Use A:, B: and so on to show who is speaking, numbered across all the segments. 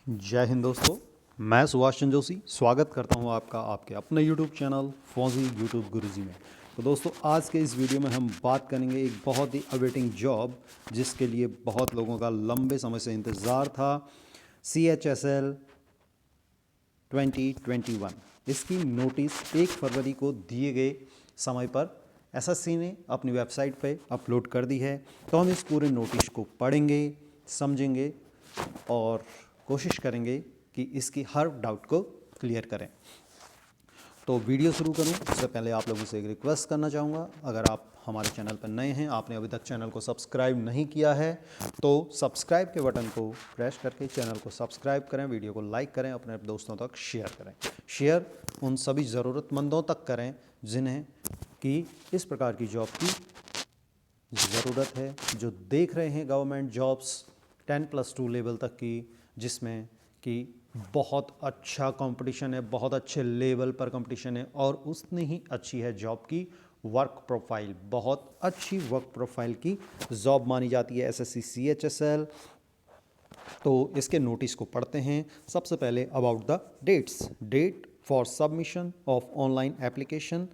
A: जय हिंद दोस्तों। मैं सुभाष चंद्र जोशी स्वागत करता हूं आपका आपके अपने YouTube चैनल फौजी यूट्यूब गुरुजी में। तो दोस्तों, आज के इस वीडियो में हम बात करेंगे एक बहुत ही अवेटिंग जॉब जिसके लिए बहुत लोगों का लंबे समय से इंतज़ार था। CHSL 2021 इसकी नोटिस 1 फरवरी को दिए गए समय पर SSC ने अपनी वेबसाइट पे अपलोड कर दी है। तो हम इस पूरे नोटिस को पढ़ेंगे, समझेंगे और कोशिश करेंगे कि इसकी हर डाउट को क्लियर करें। तो वीडियो शुरू करूं उससे पहले आप लोगों से एक रिक्वेस्ट करना चाहूँगा, अगर आप हमारे चैनल पर नए हैं, आपने अभी तक चैनल को सब्सक्राइब नहीं किया है तो सब्सक्राइब के बटन को प्रेस करके चैनल को सब्सक्राइब करें, वीडियो को लाइक करें, अपने दोस्तों तक शेयर करें। शेयर उन सभी ज़रूरतमंदों तक करें जिन्हें कि इस प्रकार की जॉब की ज़रूरत है, जो देख रहे हैं गवर्नमेंट जॉब्स 10+2 लेवल तक की, जिसमें कि बहुत अच्छा कंपटीशन है, बहुत अच्छे लेवल पर कंपटीशन है और उतनी ही अच्छी है जॉब की वर्क प्रोफाइल। बहुत अच्छी वर्क प्रोफाइल की जॉब मानी जाती है SSC CHSL। तो इसके नोटिस को पढ़ते हैं। सबसे पहले about the dates. Date for submission of online application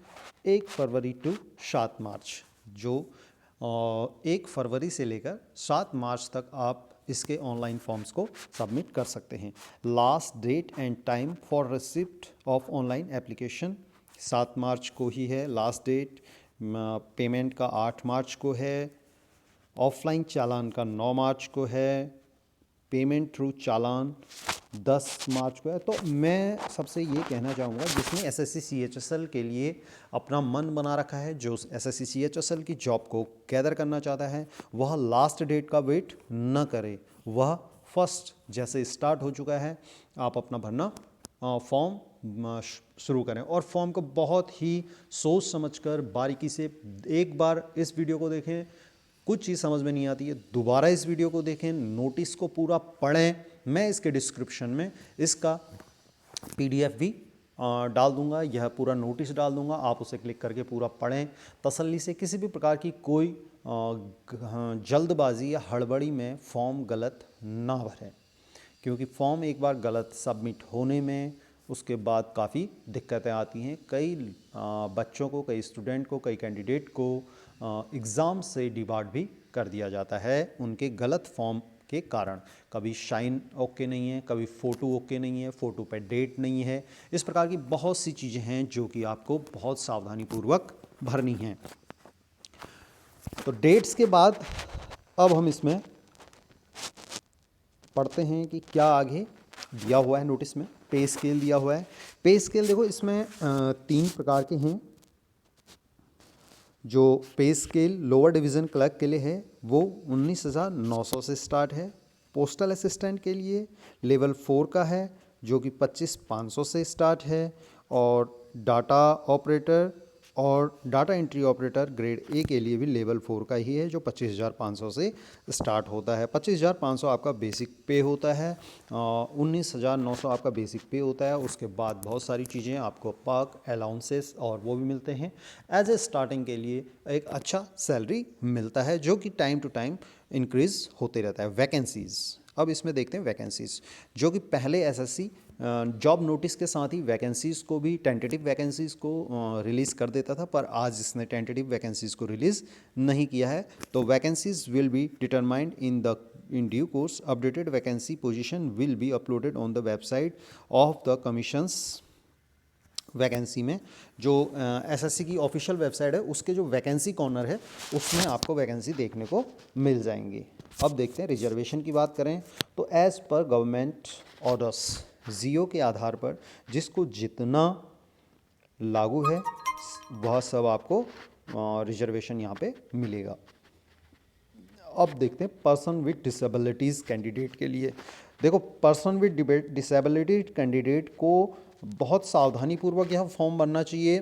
A: 1 February to 7 March. जो 1 फरवरी से लेकर 7 मार्च तक आप इसके ऑनलाइन फॉर्म्स को सबमिट कर सकते हैं। Last date and time for receipt of online application 7 March को ही है लास्ट डेट। पेमेंट का 8 मार्च को है। ऑफलाइन चालान का 9 मार्च को है। पेमेंट थ्रू चालान 10 मार्च को है। तो मैं सबसे ये कहना चाहूँगा, जिसने SSC CHSL के लिए अपना मन बना रखा है, जो SSC CHSL की जॉब को गैदर करना चाहता है, वह लास्ट डेट का वेट न करे। वह फर्स्ट जैसे स्टार्ट हो चुका है, आप अपना भरना फॉर्म शुरू करें और फॉर्म को बहुत ही सोच समझकर बारीकी से एक बार इस वीडियो को देखें। कुछ चीज़ समझ में नहीं आती है, दोबारा इस वीडियो को देखें, नोटिस को पूरा पढ़ें। मैं इसके डिस्क्रिप्शन में इसका PDF भी डाल दूंगा, यह पूरा नोटिस डाल दूंगा, आप उसे क्लिक करके पूरा पढ़ें तसल्ली से। किसी भी प्रकार की कोई जल्दबाजी या हड़बड़ी में फॉर्म गलत ना भरें, क्योंकि फॉर्म एक बार गलत सबमिट होने में उसके बाद काफ़ी दिक्कतें आती हैं। कई बच्चों को, कई स्टूडेंट को, कई कैंडिडेट को एग्ज़ाम से डिबार्ड भी कर दिया जाता है उनके गलत फॉर्म के कारण। कभी शाइन ओके नहीं है, कभी फ़ोटो ओके नहीं है, फ़ोटो पे डेट नहीं है। इस प्रकार की बहुत सी चीज़ें हैं जो कि आपको बहुत सावधानीपूर्वक भरनी हैं। तो डेट्स के बाद अब हम इसमें पढ़ते हैं कि क्या आगे दिया हुआ है नोटिस में। पे स्केल दिया हुआ है। पे स्केल देखो, इसमें 3 प्रकार के हैं। जो पे स्केल लोअर डिवीज़न क्लर्क के लिए है वो 19,900 से स्टार्ट है। पोस्टल असिस्टेंट के लिए लेवल 4 का है जो कि 25,500 से स्टार्ट है। और डाटा ऑपरेटर और data entry operator grade A के लिए भी लेवल 4 का ही है, जो 25,500 से स्टार्ट होता है। 25,500 आपका बेसिक पे होता है, 19,900 आपका बेसिक पे होता है। उसके बाद बहुत सारी चीज़ें आपको पर्क, अलाउंसेस और वो भी मिलते हैं। एज ए स्टार्टिंग के लिए एक अच्छा सैलरी मिलता है जो कि टाइम टू टाइम इंक्रीज़ होते रहता है। वैकेंसीज़, अब इसमें देखते हैं वैकेंसीज़, जो कि पहले SSC जॉब नोटिस के साथ ही वैकेंसीज़ को भी, टेंटेटिव वैकेंसीज़ को रिलीज़ कर देता था, पर आज इसने टेंटेटिव वैकेंसीज़ को रिलीज़ नहीं किया है। तो vacancies will be determined in due course. Updated vacancy position will be uploaded on the website of the commissions. Vacancy में जो SSC की ऑफिशियल वेबसाइट है, उसके जो वैकेंसी कॉर्नर है उसमें आपको वैकेंसी देखने को मिल जाएंगी। अब देखते हैं रिजर्वेशन की बात करें तो एज़ पर गवर्नमेंट ऑर्डर्स जियो के आधार पर जिसको जितना लागू है वह सब आपको रिजर्वेशन यहाँ पे मिलेगा। अब देखते हैं पर्सन विद डिसेबिलिटीज़ कैंडिडेट के लिए। देखो, पर्सन विद डिसेबिलिटी कैंडिडेट को बहुत सावधानीपूर्वक यह फॉर्म भरना चाहिए,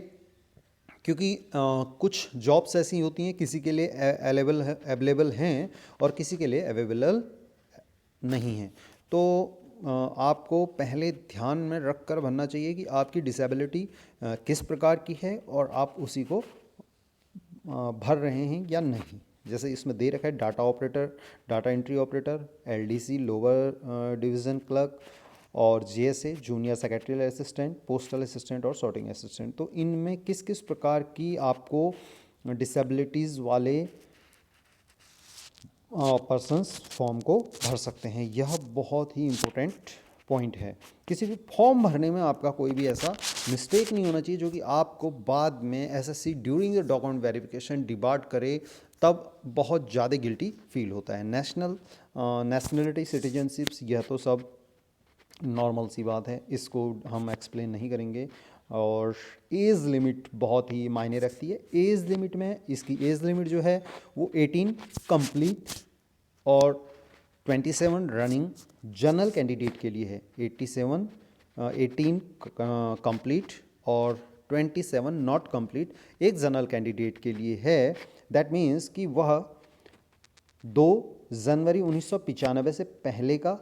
A: क्योंकि कुछ जॉब्स ऐसी होती हैं किसी के लिए अवेलेबल हैं और किसी के लिए अवेलेबल नहीं हैं। तो आपको पहले ध्यान में रख कर भरना चाहिए कि आपकी डिसेबिलिटी किस प्रकार की है और आप उसी को भर रहे हैं या नहीं। जैसे इसमें दे रखा है data operator, data entry operator, LDC lower division clerk, और JSA junior secretarial assistant, postal assistant और सॉर्टिंग असिस्टेंट। तो इनमें किस किस प्रकार की आपको डिसेबिलिटीज़ वाले पर्सन्स फॉर्म को भर सकते हैं, यह बहुत ही इम्पोर्टेंट पॉइंट है। किसी भी फॉर्म भरने में आपका कोई भी ऐसा मिस्टेक नहीं होना चाहिए जो कि आपको बाद में SSC during the document verification debarred करे, तब बहुत ज़्यादा गिल्टी फील होता है। नेशनलिटी, सिटीजनशिप्स, यह तो सब नॉर्मल सी बात है, इसको हम एक्सप्लेन नहीं करेंगे। और एज लिमिट बहुत ही मायने रखती है। एज लिमिट में इसकी एज लिमिट जो है वो 18 कंप्लीट और 27 रनिंग जनरल कैंडिडेट के लिए है। 18 कंप्लीट और 27 नॉट कंप्लीट एक जनरल कैंडिडेट के लिए है। दैट मीन्स कि वह 2 जनवरी 1995 से पहले का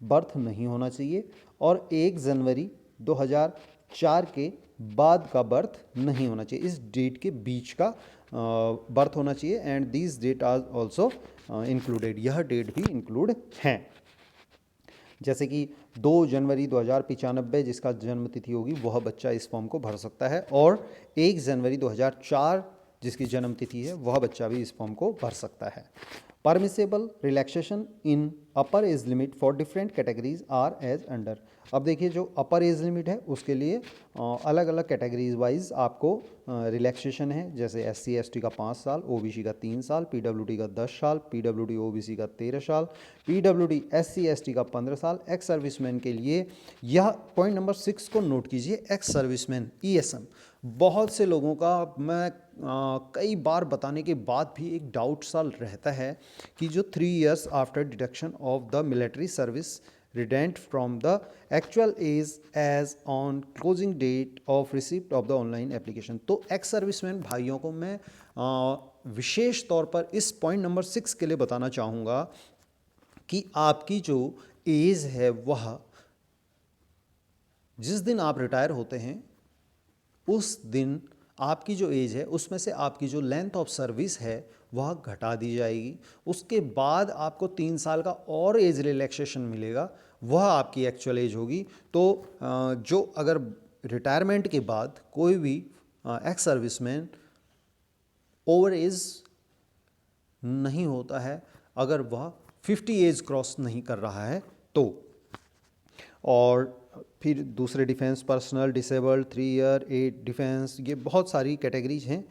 A: बर्थ नहीं होना चाहिए और 1 जनवरी 2004 के बाद का बर्थ नहीं होना चाहिए। इस डेट के बीच का बर्थ होना चाहिए। And these date are also included, यह डेट भी इंक्लूड हैं। जैसे कि 2 जनवरी 2095 जिसका जन्म तिथि होगी वह बच्चा इस फॉर्म को भर सकता है, और 1 जनवरी 2004 जिसकी जन्म तिथि है वह बच्चा भी इस फॉर्म को भर सकता है। Permissible relaxation in upper age limit for different categories are as under. अब देखिए जो अपर एज लिमिट है उसके लिए अलग अलग कैटेगरीज वाइज आपको रिलैक्सेशन है। जैसे SC ST का 5 साल, OBC का 3 साल, PWD का 10 साल, PWD OBC का 13 साल, PWD SC ST का 15 साल। एक्स सर्विसमैन के लिए यह पॉइंट नंबर 6 को नोट कीजिए, एक्स सर्विसमैन ESM। बहुत से लोगों का मैं कई बार बताने के बाद भी एक डाउट सा रहता है कि जो 3 years after deduction of the military service rendered from the actual age age on closing date of receipt of the online application. तो एक्स सर्विसमैन भाइयों को मैं विशेष तौर पर इस पॉइंट नंबर 6 के लिए बताना चाहूँगा कि आपकी जो एज है वह जिस दिन आप रिटायर होते हैं उस दिन आपकी जो एज है उसमें से आपकी जो लेंथ ऑफ सर्विस है वह घटा दी जाएगी। उसके बाद आपको 3 साल का और एज रिलैक्सेशन मिलेगा, वह आपकी एक्चुअल एज होगी। तो जो अगर रिटायरमेंट के बाद कोई भी एक्स सर्विसमैन ओवर एज नहीं होता है, अगर वह 50 एज क्रॉस नहीं कर रहा है तो। और फिर दूसरे defence, personal, disabled, 3 year, 8 defence, ये बहुत सारी कैटेगरीज हैं।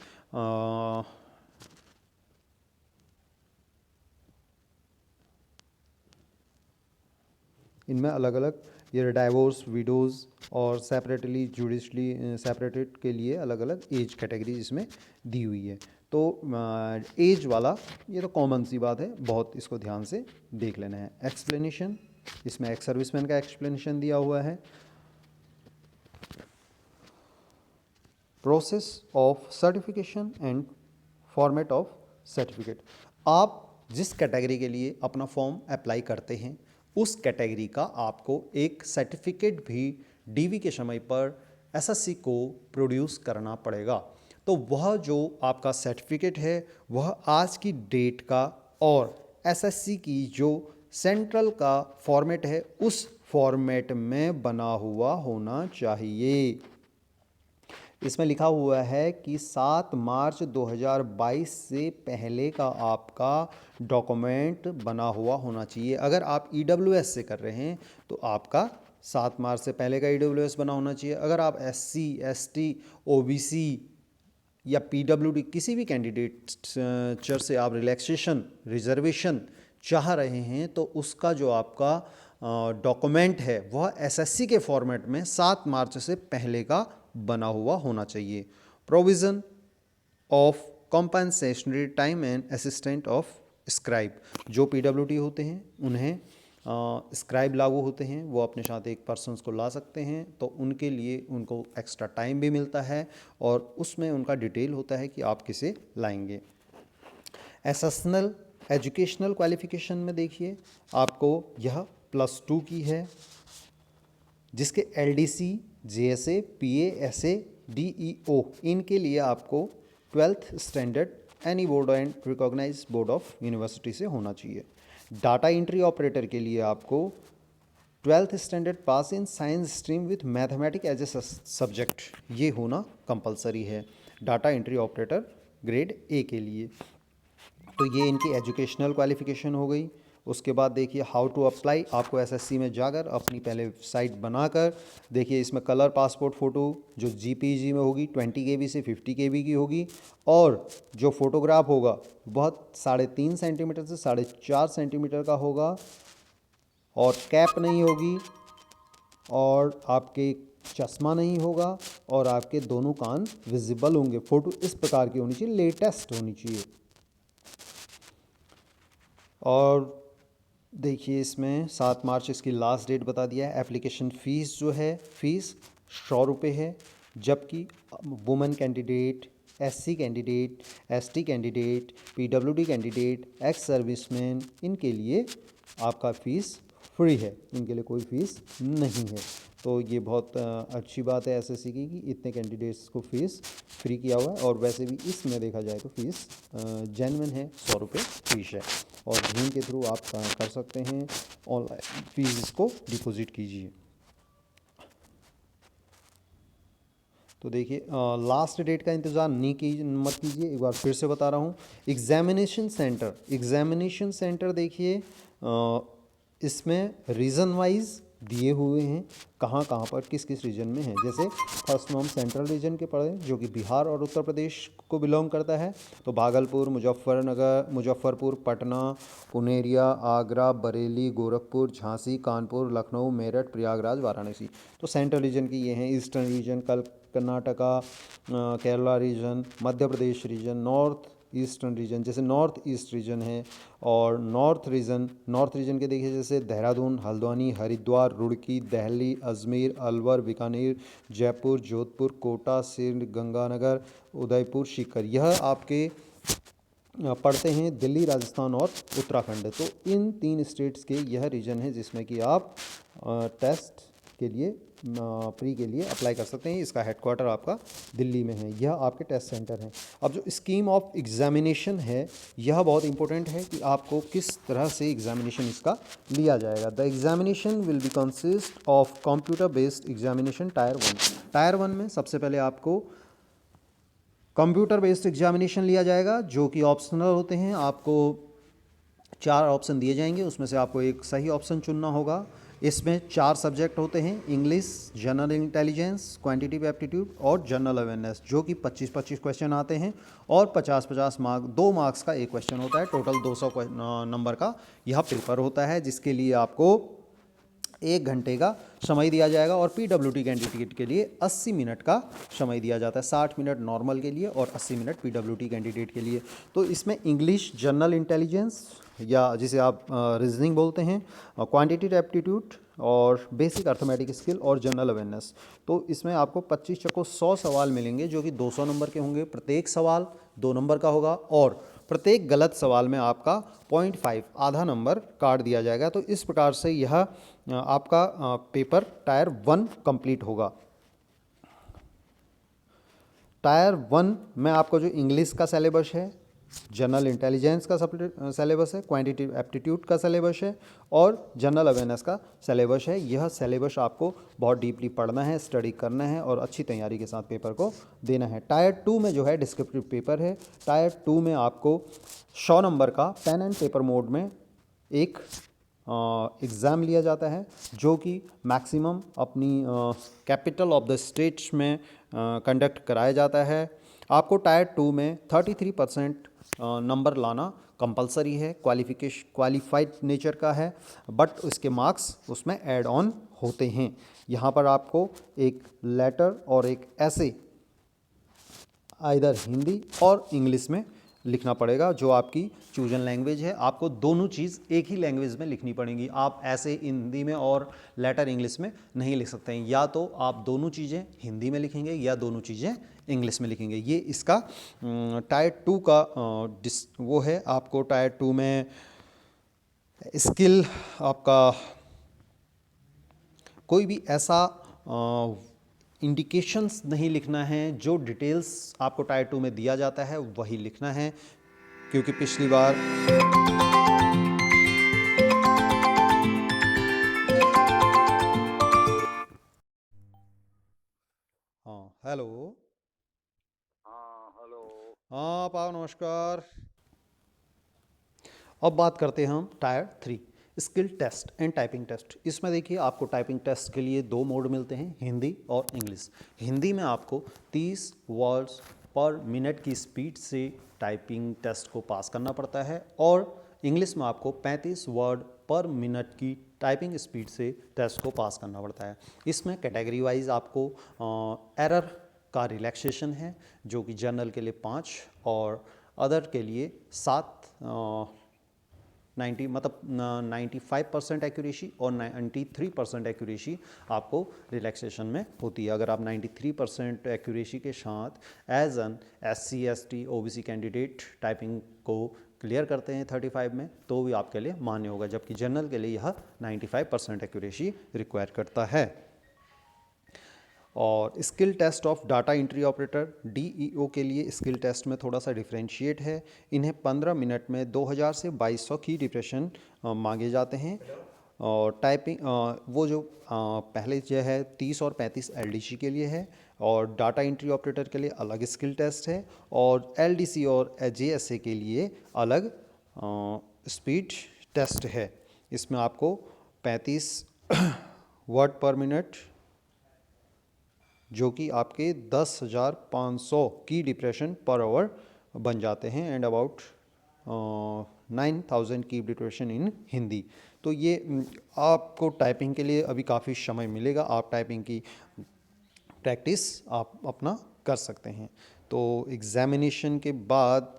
A: इनमें अलग अलग ये डाइवोर्स, विडोज़ और सेपरेटली जुडिशली सेपरेटेड के लिए अलग अलग एज कैटेगरीज इसमें दी हुई है। तो एज वाला ये तो कॉमन सी बात है, बहुत इसको ध्यान से देख लेना है। एक्सप्लेनेशन, इसमें एक्स सर्विसमैन का एक्सप्लेनेशन दिया हुआ है। Process of certification and format of certificate. आप जिस कैटेगरी के लिए अपना फॉर्म अप्लाई करते हैं उस कैटेगरी का आपको एक सर्टिफिकेट भी डीवी के समय पर एसएससी को प्रोड्यूस करना पड़ेगा। तो वह जो आपका सर्टिफिकेट है वह आज की डेट का और एसएससी की जो सेंट्रल का फॉर्मेट है उस फॉर्मेट में बना हुआ होना चाहिए। इसमें लिखा हुआ है कि 7 मार्च 2022 से पहले का आपका डॉक्यूमेंट बना हुआ होना चाहिए। अगर आप EWS से कर रहे हैं तो आपका 7 मार्च से पहले का EWS बना होना चाहिए। अगर आप SC ST OBC या PWD किसी भी कैंडिडेट चर से आप रिलैक्सेशन, रिजर्वेशन चाह रहे हैं तो उसका जो आपका डॉक्यूमेंट है वह एसएससी के फॉर्मेट में 7 मार्च से पहले का बना हुआ होना चाहिए। Provision of compensatory time and assistant of scribe, जो PWD होते हैं उन्हें स्क्राइब लागू होते हैं, वो अपने साथ एक पर्सन्स को ला सकते हैं, तो उनके लिए उनको एक्स्ट्रा टाइम भी मिलता है और उसमें उनका डिटेल होता है कि आप किसे लाएंगे। एसेशनल एजुकेशनल क्वालिफिकेशन में देखिए आपको यह +2 की है, जिसके LDC, JSA, PA, SA, DEO इनके लिए आपको 12th standard any board and recognised board of university से होना चाहिए। डाटा एंट्री ऑपरेटर के लिए आपको 12th standard pass in science stream with mathematic as a subject ये होना कंपलसरी है data entry operator grade A के लिए। तो ये इनकी एजुकेशनल क्वालिफिकेशन हो गई। उसके बाद देखिए हाउ टू अप्लाई, आपको एसएससी में जाकर अपनी पहले साइट बनाकर देखिए इसमें कलर पासपोर्ट फ़ोटो जो जीपीजी में होगी 20 KB से 50 KB की होगी, और जो फोटोग्राफ होगा बहुत 3.5 सेंटीमीटर से 4.5 सेंटीमीटर का होगा, और कैप नहीं होगी, और आपके चश्मा नहीं होगा, और आपके दोनों कान विजिबल होंगे। फ़ोटो इस प्रकार की होनी चाहिए, लेटेस्ट होनी चाहिए। और देखिए इसमें 7 मार्च इसकी लास्ट डेट बता दिया है। एप्लीकेशन फ़ीस जो है फ़ीस 100 रुपये है, जबकि women candidate, SC candidate, ST candidate, PWD candidate, ex serviceman, इनके लिए आपका फ़ीस फ्री है, इनके लिए कोई फ़ीस नहीं है। तो ये बहुत अच्छी बात है एसएससी की कि इतने कैंडिडेट्स को फ़ीस फ्री किया हुआ है। और वैसे भी इसमें देखा जाए तो फ़ीस जेन्युइन है, 100 रुपये फ़ीस है, और भीम के थ्रू आप कर सकते हैं, ऑनलाइन फ़ीस इसको डिपॉजिट कीजिए। तो देखिए लास्ट डेट का इंतज़ार मत कीजिए, एक बार फिर से बता रहा हूँ। एग्जामिनेशन सेंटर देखिए इसमें रीजन वाइज दिए हुए हैं, कहाँ कहाँ पर किस किस रीजन में है। जैसे फर्स्ट में हम सेंट्रल रीजन के पढ़े जो कि बिहार और उत्तर प्रदेश को बिलोंग करता है, तो भागलपुर, मुजफ्फरपुर, पटना, पुनेरिया, आगरा, बरेली, गोरखपुर, झांसी, कानपुर, लखनऊ, मेरठ, प्रयागराज, वाराणसी। तो सेंट्रल रीजन की ये हैं। Eastern region Karnataka, Kerala region, Madhya Pradesh region, north eastern region जैसे नॉर्थ ईस्ट रीजन है, और नॉर्थ रीजन के देखिए जैसे देहरादून, हल्द्वानी, हरिद्वार, रुड़की, दिल्ली, अजमेर, अलवर, बीकानेर, जयपुर, जोधपुर, कोटा, सिंध, गंगानगर, उदयपुर, सीकर, यह आपके पढ़ते हैं दिल्ली, राजस्थान और उत्तराखंड। तो इन 3 स्टेट्स के यह रीजन है जिसमें कि आप टेस्ट के लिए प्री के लिए अप्लाई कर सकते हैं। इसका हेडक्वार्टर आपका दिल्ली में है, यह आपके टेस्ट सेंटर हैं। अब जो स्कीम ऑफ एग्जामिनेशन है यह बहुत इंपॉर्टेंट है कि आपको किस तरह से एग्जामिनेशन इसका लिया जाएगा। The examination will be consist of computer based examination tyre 1 में सबसे पहले आपको कंप्यूटर बेस्ड एग्जामिनेशन लिया जाएगा जो कि ऑप्शनल होते हैं। आपको 4 ऑप्शन दिए जाएंगे, उसमें से आपको एक सही ऑप्शन चुनना होगा। इसमें 4 सब्जेक्ट होते हैं, English, general intelligence, quantitative aptitude और जनरल अवेयरनेस, जो कि 25-25 क्वेश्चन आते हैं, और 50-50 मार्क 2 मार्क्स का एक क्वेश्चन होता है। टोटल 200 नंबर का यह पेपर होता है, जिसके लिए आपको 1 घंटे का समय दिया जाएगा, और पीडब्ल्यूडी कैंडिडेट के लिए 80 मिनट का समय दिया जाता है। 60 मिनट नॉर्मल के लिए और 80 मिनट पीडब्ल्यूडी कैंडिडेट के लिए। तो इसमें इंग्लिश, जनरल इंटेलिजेंस या जिसे आप रीजनिंग बोलते हैं, क्वांटिटेटिव एप्टीट्यूड और बेसिक अर्थमेटिक स्किल और जनरल अवेयरनेस। तो इसमें आपको 25 चक्को 100 सवाल मिलेंगे जो कि 200 नंबर के होंगे। प्रत्येक सवाल 2 नंबर का होगा, और प्रत्येक गलत सवाल में आपका 0.5 आधा नंबर काट दिया जाएगा। तो इस प्रकार से यह आपका पेपर टायर 1 कंप्लीट होगा। टायर 1 में आपका जो इंग्लिश का सिलेबस है, जनरल इंटेलिजेंस का सिलेबस है, क्वांटिटेटिव एप्टीट्यूड का सिलेबस है और जनरल अवेयरनेस का सिलेबस है। यह सिलेबस आपको बहुत डीपली पढ़ना है, स्टडी करना है और अच्छी तैयारी के साथ पेपर को देना है। टायर 2 में जो है डिस्क्रिप्टिव पेपर है। टायर 2 में आपको 100 नंबर का पेन एंड पेपर मोड में एक एग्ज़ाम लिया जाता है, जो कि मैक्सिमम अपनी कैपिटल ऑफ द स्टेट्स में कंडक्ट कराया जाता है। आपको टायर 2 में 33% नंबर लाना कंपलसरी है, क्वालिफाइड नेचर का है, बट उसके मार्क्स उसमें ऐड ऑन होते हैं। यहाँ पर आपको एक लेटर और एक ऐसे आइदर हिंदी और इंग्लिश में लिखना पड़ेगा, जो आपकी चूजन लैंग्वेज है। आपको दोनों चीज़ एक ही लैंग्वेज में लिखनी पड़ेंगी। आप ऐसे हिंदी में और लेटर इंग्लिश में नहीं लिख सकते हैं। या तो आप दोनों चीज़ें हिंदी में लिखेंगे या दोनों चीज़ें इंग्लिश में लिखेंगे। ये इसका टायर 2 का वो है। आपको टायर 2 में स्किल, आपका कोई भी ऐसा इंडिकेशंस नहीं लिखना है, जो डिटेल्स आपको टायर 2 में दिया जाता है वही लिखना है, क्योंकि पिछली बार हाँ हेलो।
B: हाँ हेलो।
A: हाँ पाओ नमस्कार। अब बात करते हैं हम tier 3 skill test and typing test. इसमें देखिए आपको टाइपिंग टेस्ट के लिए दो मोड मिलते हैं, हिंदी और इंग्लिश। हिंदी में आपको 30 वर्ड्स पर मिनट की स्पीड से टाइपिंग टेस्ट को पास करना पड़ता है, और इंग्लिश में आपको 35 वर्ड पर मिनट की टाइपिंग स्पीड से टेस्ट को पास करना पड़ता है। इसमें कैटेगरी वाइज आपको एरर का रिलैक्सेशन है, जो कि जनरल के लिए 5 और अदर के लिए 7 90 मतलब 95% एक्यूरेसी और 93% एक्यूरेसी आपको रिलैक्सेशन में होती है। अगर आप 93% एक्यूरेसी के साथ as an SC ST OBC candidate typing को क्लियर करते हैं 35 में, तो भी आपके लिए मान्य होगा, जबकि जनरल के लिए यह 95% एक्यूरेसी रिक्वायर करता है। और skill test of data entry operator DEO के लिए स्किल टेस्ट में थोड़ा सा डिफ्रेंशिएट है। इन्हें 15 मिनट में 2000 से 2200 की डिप्रेशन मांगे जाते हैं। और टाइपिंग वो जो पहले जो है 30 और 35 LDC के लिए है, और डाटा एंट्री ऑपरेटर के लिए अलग स्किल टेस्ट है, और LDC और JSA के लिए अलग स्पीड टेस्ट है। इसमें आपको 35 वर्ड पर मिनट, जो कि आपके 10,500 की डिप्रेशन पर आवर बन जाते हैं, एंड अबाउट 9,000 की डिप्रेशन इन हिंदी। तो ये आपको टाइपिंग के लिए अभी काफ़ी समय मिलेगा, आप टाइपिंग की प्रैक्टिस आप अपना कर सकते हैं। तो एग्ज़ामिनेशन के बाद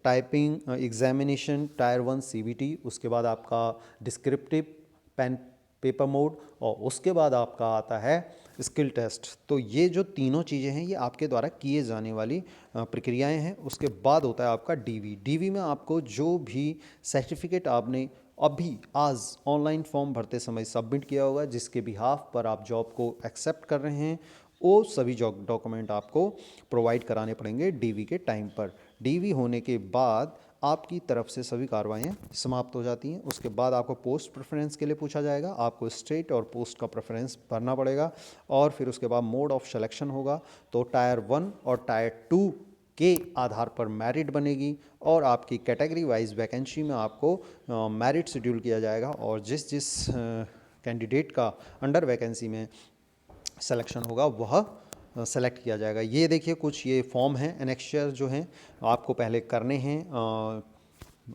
A: टाइपिंग एग्ज़ामिनेशन टायर 1 CBT, उसके बाद आपका डिस्क्रिप्टिव पेन पेपर मोड, और उसके बाद आपका आता है स्किल टेस्ट। तो ये जो तीनों चीज़ें हैं ये आपके द्वारा किए जाने वाली प्रक्रियाएं हैं। उसके बाद होता है आपका DV में आपको जो भी सर्टिफिकेट आपने अभी आज ऑनलाइन फॉर्म भरते समय सबमिट किया होगा, जिसके बिहाफ पर आप जॉब को एक्सेप्ट कर रहे हैं, वो सभी जॉब डॉक्यूमेंट आपको प्रोवाइड कराने पड़ेंगे DV के टाइम पर। DV होने के बाद आपकी तरफ से सभी कार्रवाइयाँ समाप्त हो जाती हैं। उसके बाद आपको पोस्ट प्रेफरेंस के लिए पूछा जाएगा, आपको स्टेट और पोस्ट का प्रेफरेंस भरना पड़ेगा, और फिर उसके बाद मोड ऑफ सिलेक्शन होगा। तो टायर 1 और टायर 2 के आधार पर मेरिट बनेगी, और आपकी कैटेगरी वाइज वैकेंसी में आपको मेरिट शेड्यूल किया जाएगा, और जिस जिस कैंडिडेट का अंडर वैकेंसी में सिलेक्शन होगा वह सेलेक्ट किया जाएगा। ये देखिए कुछ ये फॉर्म हैं, एनेक्चर जो हैं आपको पहले करने हैं।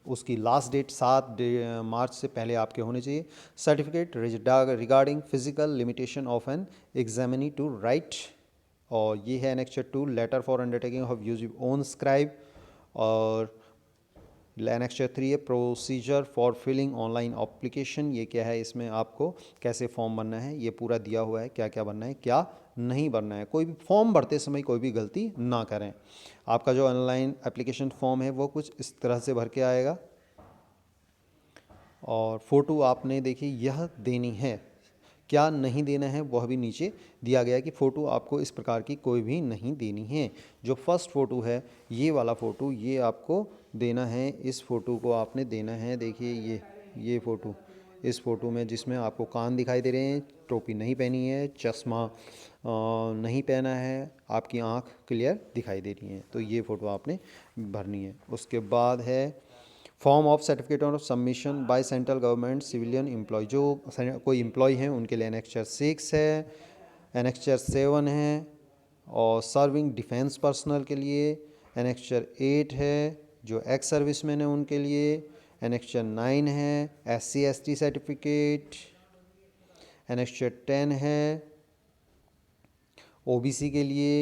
A: उसकी लास्ट डेट 7 मार्च से पहले आपके होने चाहिए। Certificate regarding physical limitation of an examinee to write, और ये है annexure 2 letter for undertaking of use own scribe. और एनेक्चर 3 है procedure for filling online application. ये क्या है, इसमें आपको कैसे फॉर्म भरना है ये पूरा दिया हुआ है, क्या क्या बनना है क्या नहीं बनना है। कोई भी फॉर्म भरते समय कोई भी गलती ना करें। आपका जो ऑनलाइन एप्लीकेशन फॉर्म है वो कुछ इस तरह से भर के आएगा, और फ़ोटो आपने देखिए यह देनी है, क्या नहीं देना है वह भी नीचे दिया गया है कि फ़ोटो आपको इस प्रकार की कोई भी नहीं देनी है। जो फर्स्ट फ़ोटो है ये वाला फ़ोटो ये आपको देना है, इस फ़ोटो को आपने देना है। देखिए ये फ़ोटो, इस फ़ोटो में जिसमें आपको कान दिखाई दे रहे हैं, टोपी नहीं पहनी है, चश्मा नहीं पहना है, आपकी आँख क्लियर दिखाई दे रही है, तो ये फ़ोटो आपने भरनी है। उसके बाद है form of certificate of submission by central government civilian employ, जो कोई एम्प्लॉय हैं उनके लिए एनेक्चर 6 है, एनेक्चर 7 है, और सर्विंग डिफेंस पर्सनल के लिए एनेक्चर 8 है, जो एक्स सर्विसमैन है उनके लिए एनेक्चर 9 है, SC ST सर्टिफिकेट एनेक्चर 10 है, OBC के लिए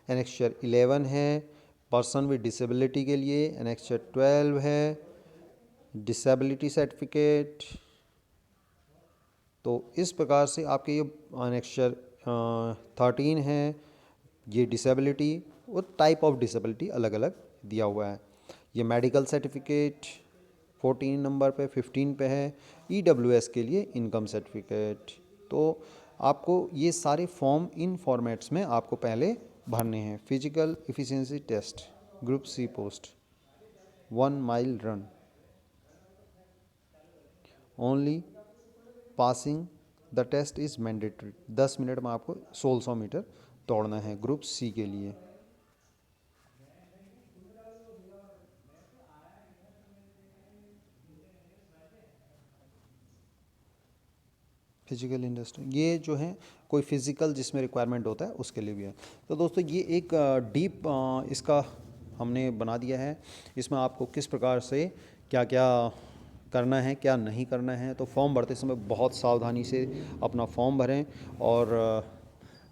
A: एनेक्चर 11 है, पर्सन विद डिसेबिलिटी के लिए एनेक्चर 12 है, डिसेबिलिटी सर्टिफिकेट। तो इस प्रकार से आपके ये एनेक्चर 13 है, ये डिसेबिलिटी और टाइप ऑफ डिसेबिलिटी अलग अलग दिया हुआ है। ये मेडिकल सर्टिफिकेट 14 नंबर पे, 15 पे है। EWS के लिए इनकम सर्टिफिकेट। तो आपको ये सारे फॉर्म इन फॉर्मेट्स में आपको पहले भरने हैं। Physical efficiency test, group C post, 1 mile run, only passing the test is mandatory. 10 minute में आपको 1600 मीटर दौड़ना है ग्रुप सी के लिए। फिजिकल इंडस्ट्री, ये जो है कोई फिज़िकल जिसमें रिक्वायरमेंट होता है उसके लिए भी है। तो दोस्तों ये एक डीप इसका हमने बना दिया है। इसमें आपको किस प्रकार से क्या क्या करना है, क्या नहीं करना है। तो फॉर्म भरते समय बहुत सावधानी से अपना फॉर्म भरें, और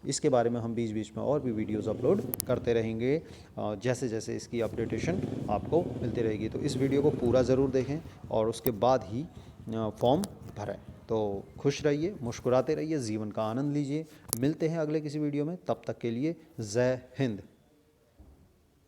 A: इसके बारे में हम बीच बीच में और भी वीडियोस अपलोड करते रहेंगे जैसे जैसे इसकी अपडेटेशन आपको मिलती रहेगी। तो इस वीडियो को पूरा ज़रूर देखें और उसके बाद ही फॉर्म भरें। तो खुश रहिए, मुस्कुराते रहिए, जीवन का आनंद लीजिए। मिलते हैं अगले किसी वीडियो में, तब तक के लिए जय हिंद।